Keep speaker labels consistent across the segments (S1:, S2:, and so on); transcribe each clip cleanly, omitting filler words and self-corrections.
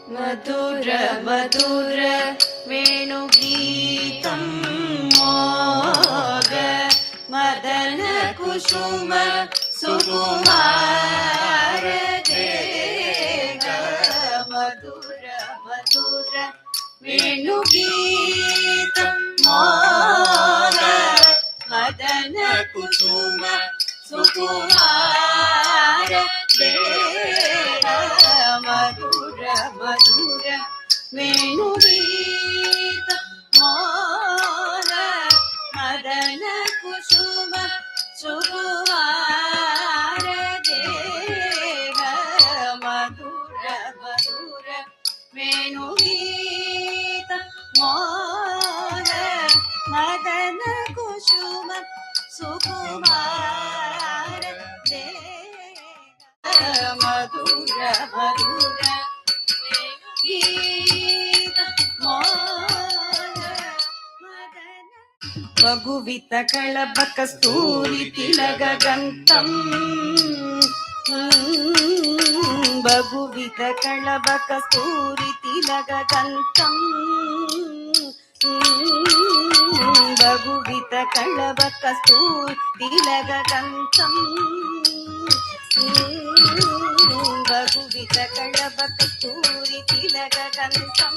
S1: ಮಧುರ ಮಧುರ ವೇಣುಗೀತಂ ಮೋಗ ಮದನ ಕುಸುಮ ಸುಕುಮಾರ ದೇಗ ಮಧುರ ಮಧುರ ವೇಣುಗೀತಂ ಮೋಗ ಮದನ ಕುಸುಮ ಸುಕುಮಾರ ದೇಗ ಮಧುರ ಮಧುರ ವೇಣುಗೀತ ಮೋದ ಮದನ ಕುಸುಮ ಸುಕುಮಾರ ದೇಗ ಮಧುರ ಮಧುರ ವೇಣುಗೀತ ಮೋದ ಮದನ ಕುಸುಮ ಸುಕುಮಾರ ದೇಗ ಮಧುರ ಮಧುರ ಮಗುವಿತ ಕಳಬ ಕಸ್ತೂರಿ ತಿಲಗ ಗಂತಂ ಬಗುವಿತ ಕಳಬ ಕಸ್ತೂರಿ ತಿಲಗ ಗಂತಂ ಬಗುವಿತ ಕಳಬ ಕಸ್ತೂರಿ ತಿಲಗ ಗಂತಂ ಬಗುವಿತ ಕಳಬ ಕಸ್ತೂರಿ ತಿಲಗ ಗಂತಂ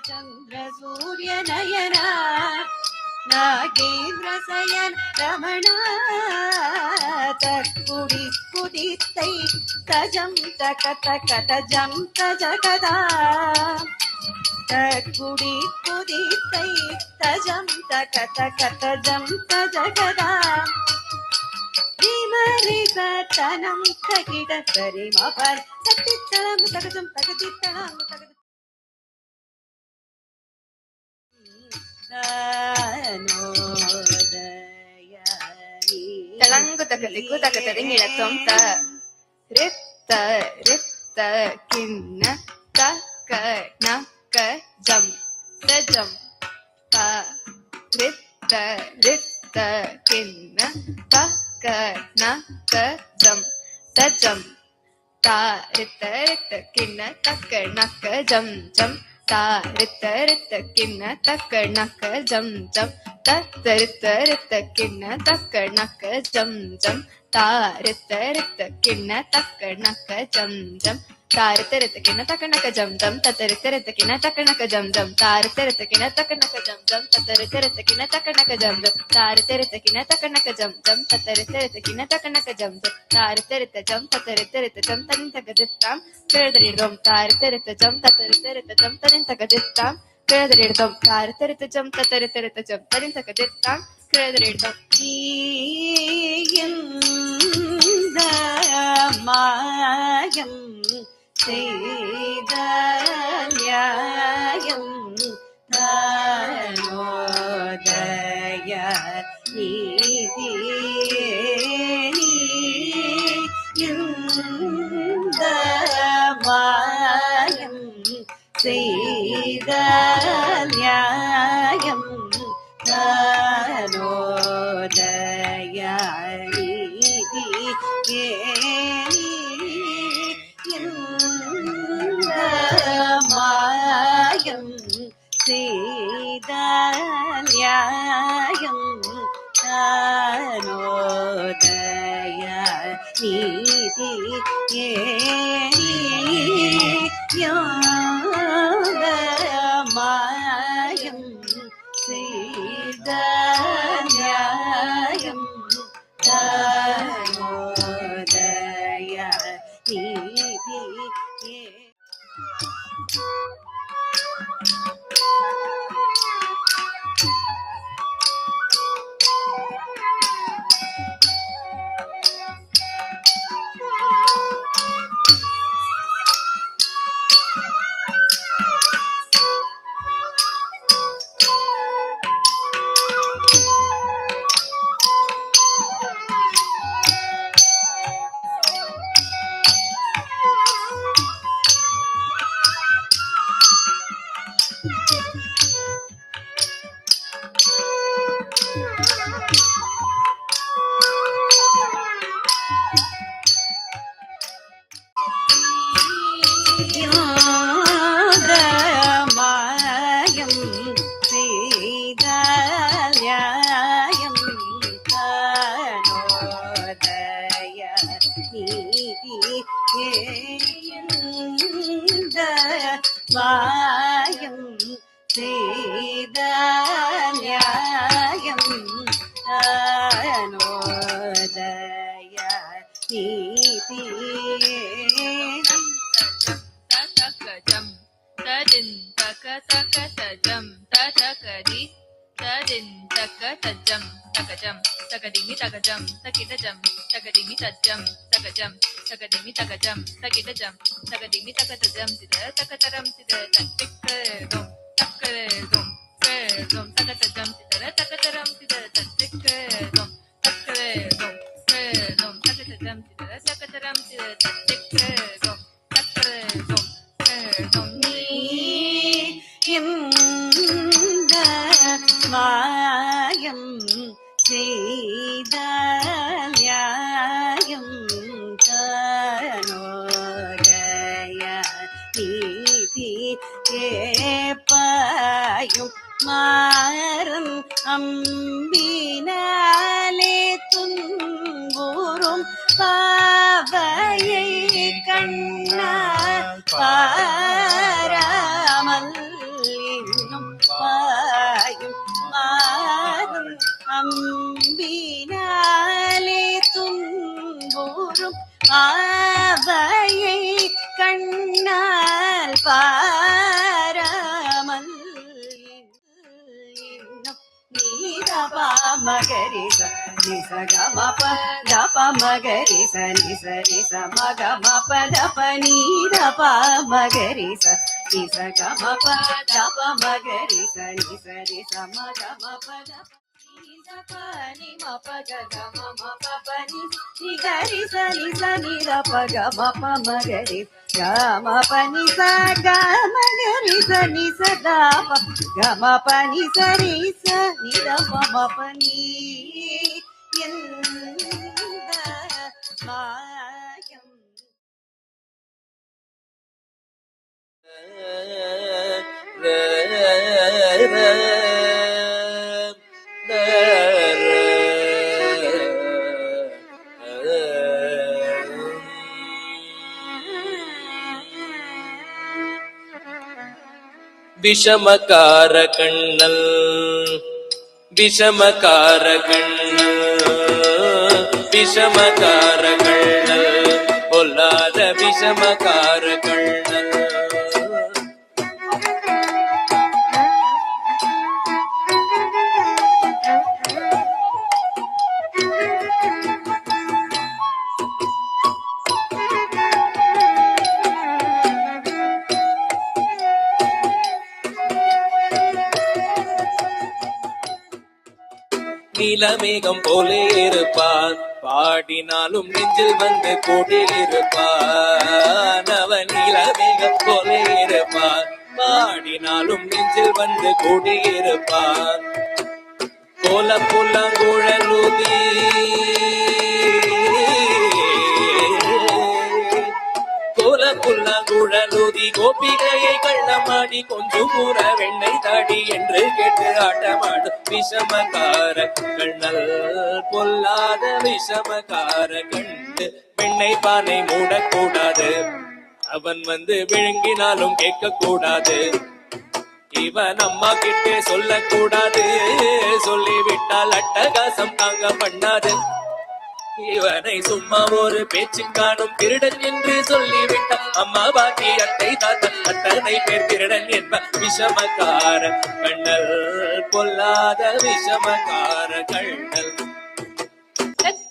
S1: ಚಂದ್ರ ಸೂರ್ಯ ನಯನ ನಾಗೇಂದ್ರ ಸಯನ ರಮಣ ತಕ್ಕುಡಿ ಕುದಿತೈ ತಜಂ ತಕ ತಕ ತಜಂ ತಜಗದ ತಕ್ಕುಡಿ ಕುದಿತೈ ತಜಂ ತಕ ತಕ ತಜಂ ತಜಗದ ರಿಮರಿಗ ತನಂ ತಗಿಡ ಸರಿ ಮಪರ್ ತತ್ತಿತ್ತಳಂ ತಗಜಂ ತಗದಿತ್ತಳಂ ತಗದ
S2: ತಳಂಗು ತಗದಿಕ್ಕು ತಗತದೆ ಗಿಳತ್ತಂ ತ ರಿತ್ತ ರಿತ್ತ ಕಿನ್ನ ತಕ ನಕ ಜಂ ತಜಂ ತ ರಿತ್ತ ರಿತ್ತ ಕಿನ್ನ ತಕ ನಕ ಜಂ ತಜಂ ತ ರಿತ್ತ ರಿತ್ತ ಕಿನ್ನ ತಕ ನಕ ಜಂ ಜಂ ತಾ ರಿತ್ತ ರಿತ್ತ ಕಿನ್ನ ತಕ್ಕ ನಕ ಜಂ ಜಂ ತತ್ತ ರಿತ್ತ ರಿತ್ತ ಕಿನ್ನ ತಕ್ಕ ನಕ ಜಂ ಜಂ ತಾ ರಿತ್ತ ರಿತ್ತ ಕಿನ್ನ ತಕ್ಕ ನಕ ಜಂ ಜಂ ತಾ ರಿತ್ತ ರಿತ್ತ ಕಿನ್ನ ತಕ್ಕ ನಕ ಜಂ ಜಂ ತತ್ತ ರಿತ್ತ ರಿತ್ತ ಕಿನ್ನ ತಕ್ಕ ನಕ ಜಂ ಜಂ ತಾ ರಿತ್ತ ರಿತ್ತ ಕಿನ್ನ ತಕ್ಕ ನಕ ಜಂ ಜಂ ತತ್ತ ರಿತ್ತ ರಿತ್ತ ಕಿನ್ನ ತಕ್ಕ ನಕ ಜಂ ಜಂ ತಾ ರಿತ್ತ ರಿತ್ತ ಕಿನ್ನ ತಕ್ಕ ನಕ ಜಂ ಜಂ ತತ್ತ ರಿತ್ತ ರಿತ್ತ ಕಿನ್ನ ತಕ್ಕ ನಕ ಜಂ ಜಂ ತಾ ರಿತ್ತ ರಿತ್ತ ಜಂ ತತ್ತ ರಿತ್ತ ರಿತ್ತ ಜಂ ತನಿನ್ ತಗದಿತ್ತಾಂ ಕೇಳಿದರಿಡ್ದಂ ತಾ ರಿತ್ತ ರಿತ್ತ ಜಂ ತತ್ತ ರಿತ್ತ ರಿತ್ತ ಜಂ ತನಿನ್ ತಗದಿತ್ತಾಂ ಕೇಳಿದರಿಡ್ದಂ ತಾ ರಿತ್ತ ರಿತ್ತ ಜಂ ತತ್ತ ರಿತ್ತ ರಿತ್ತ ಜಂ ತನಿನ್ ತಗದಿತ್ತಾಂ ಕೇಳಿದರಿಡ್ದಂ
S1: ஈந்த மாயம் செய்த நியாயம் தானோதய நீதியே இந்த மாயம் செய்த நியாயம் தானோதய நீதியே இந்த மாயம் செய்த நியாயம் தானோதய நீதியே மாயம் செய்த நியாயம் தானோதய நீதியே மாயம் செய்த நியாயம் தானோதய நீதீனம்
S2: தகஜம் ததின் தக தக தஜம் தகதி ததின் தக தஜம் தகஜம் தகதிமி தகஜம் தகிடஜம் தகதிமி தஜம் தகஜம் தகதிமி தகஜம் தகிடஜம் தகதிமி தகதஜம் சித தகதரம் சித தட்டிக்கதும் தக்கதும் கதும் தகதஜம் சித தகதரம் சித தட்டிக்கதும் தக்கதும் கதும் தகதஜம் சித தகதரம் சித தட்டிக்கதும் தக்கதும் கதும்
S1: இந்த மாயம் செய்த நியாயம் தானோதய நீதி ஏப்பாயும் மாறும் அம்பினாலே துன்புறும் பாவையை கண்ணால் பாராமல் இன்னும் பாயும் மாறும் அம்பினாலே துன்புறும் பாவையை கண்ணால் பாராமல் இன்னும் நீதபா மகரிச நிச கமப தப மகரிச நிச நிச மகமப தப நீதபா மகரிச நிச கமப தப மகரிச நிச நிச மகமப தப பனி மப கம பனி நிகரிச நிச நித பக மப மகரி கம பனி ச கம கரிச நிச தப கம பனி சரிச நித மம பனி எந்த மாயம்
S3: விஷமகார கண்ணல் விஷமகார கண்ணல் விஷமகார கண்ணல் பொல்லாத விஷமகார கண்ணல் நீலமேகம் போலே இருப்பான் பாடினாலும் நெஞ்சில் வந்து கூடியிருப்பான் அவன் நீலமேகம் போலே இருப்பான் பாடினாலும் நெஞ்சில் வந்து கூடியிருப்பான் கோல புல்லாங்குழலுதி கோல புல்லாங்குழலுதி கோபிகையை கள்ளமாடி கொஞ்சம் கூற வெண்ணை தாடி என்று கேட்டு ஆட்டமாடும் விஷமகார கண்ணல் பொல்லாத விஷமகார கண்டு வெண்ணை பானை மூடக்கூடாது அவன் வந்து விழுங்கினாலும் கேட்க கூடாது இவன் அம்மா கிட்டே சொல்லக்கூடாது சொல்லிவிட்டால் அட்டகாசம் தாங்க பண்ணாது இவனை சும்மா ஒரு பேச்சு காணும் திருடன் என்று சொல்லிவிட்டான் அம்மா பாட்டி அத்தை தாத்தன் அத்தனை பேர் திருடன் என்ப விஷமகார கண்ணல் பொல்லாத விஷமகார கண்ணல்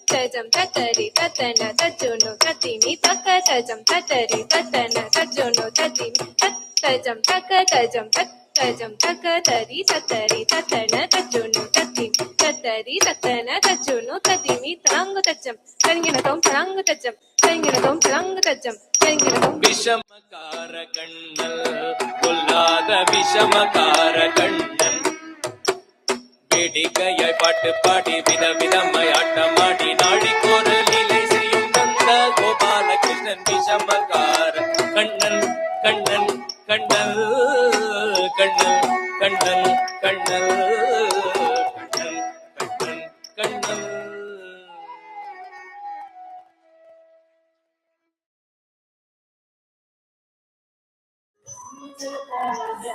S2: தஜம் தத்தரி தத்தன தஜுனு தத்திமி தக்க தஜம் தத்தரி தத்தன தஜுனு தத்திமி தஜம் தக்க தஜம் தஜம் தக்க தரி தத்தரி தத்தன தஜுனு தத்திமி தத்தரி தத்தன தஜுனு தத்திமி தாங்கு தஜம் தங்கினதோம் தாங்கு தஜம் தங்கினதோம் தாங்கு தஜம் தங்கினதோம்
S3: விஷமகார கண்ணல் பொல்லாத விஷமகார கண்ணல் வேடிக்கையை பாட்டு பாடி விதவிதமாய் ஆட்டமாடி நாடிக்கொரு லீலை செய்யும் நந்த கோபாலகிருஷ்ணன் விஷமகார கண்ணன் கண்ணன் கண்ணல் கண்ணல் கண்ணல் கண்ணல் கண்ணல் கண்ணல் கண்ணல்
S1: Devanagari